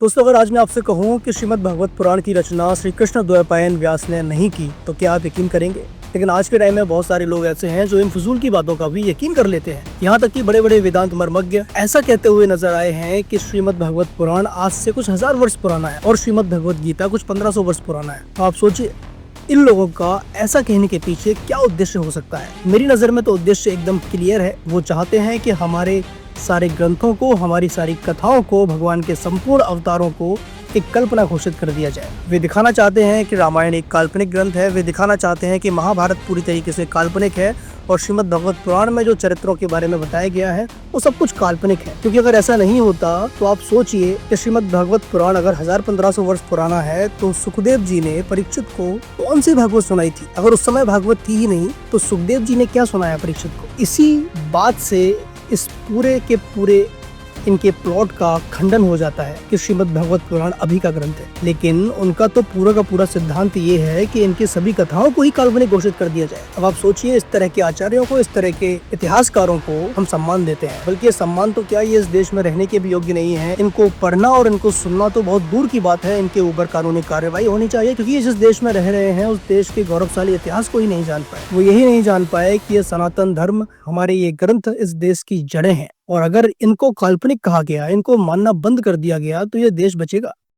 दोस्तों, अगर आज मैं आपसे कहूँ कि श्रीमद् भागवत पुराण की रचना श्री कृष्ण द्वैपायन व्यास ने नहीं की, तो क्या आप यकीन करेंगे? लेकिन आज के टाइम में बहुत सारे लोग ऐसे हैं जो इन फजूल की बातों का भी यकीन कर लेते हैं। यहाँ तक कि बड़े बड़े वेदांत मर्मज्ञ ऐसा कहते हुए नजर आए हैं कि श्रीमद् भागवत पुराण आज से कुछ हजार वर्ष पुराना है और श्रीमद् भगवत गीता कुछ 1500 वर्ष पुराना है। तो आप सोचिए, इन लोगों का ऐसा कहने के पीछे क्या उद्देश्य हो सकता है। मेरी नजर में तो उद्देश्य एकदम क्लियर है। वो चाहते हैं कि हमारे सारे ग्रंथों को, हमारी सारी कथाओं को, भगवान के संपूर्ण अवतारों को एक कल्पना घोषित कर दिया जाए। वे दिखाना चाहते हैं कि रामायण एक काल्पनिक ग्रंथ है। वे दिखाना चाहते हैं कि महाभारत पूरी तरीके से काल्पनिक है और श्रीमद् भगवत पुराण में जो चरित्रों के बारे में बताया गया है वो सब कुछ काल्पनिक है। क्योंकि अगर ऐसा नहीं होता तो आप सोचिए कि श्रीमद् भगवत पुराण अगर 1500 वर्ष पुराना है तो सुखदेव जी ने परीक्षित को कौन सी भागवत सुनाई थी? अगर उस समय भागवत थी ही नहीं तो सुखदेव जी ने क्या सुनाया परीक्षित को? इसी बात से इस पूरे के पूरे इनके प्लॉट का खंडन हो जाता है कि श्रीमद् भगवत पुराण अभी का ग्रंथ है। लेकिन उनका तो पूरा का पूरा सिद्धांत ये है कि इनकी सभी कथाओं को ही काल्पनिक घोषित कर दिया जाए। अब आप सोचिए, इस तरह के आचार्यों को, इस तरह के इतिहासकारों को हम सम्मान देते हैं, बल्कि ये सम्मान तो क्या, ये इस देश में रहने के भी योग्य नहीं है। इनको पढ़ना और इनको सुनना तो बहुत दूर की बात है। इनके ऊपर कानूनी कार्रवाई होनी चाहिए, क्योंकि ये जिस देश में रह रहे हैं उस देश के गौरवशाली इतिहास को ही नहीं जान पाए। वो यही नहीं जान पाए कि ये सनातन धर्म, हमारे ये ग्रंथ इस देश की जड़ें हैं। और अगर इनको काल्पनिक कहा गया, इनको मानना बंद कर दिया गया तो ये देश बचेगा।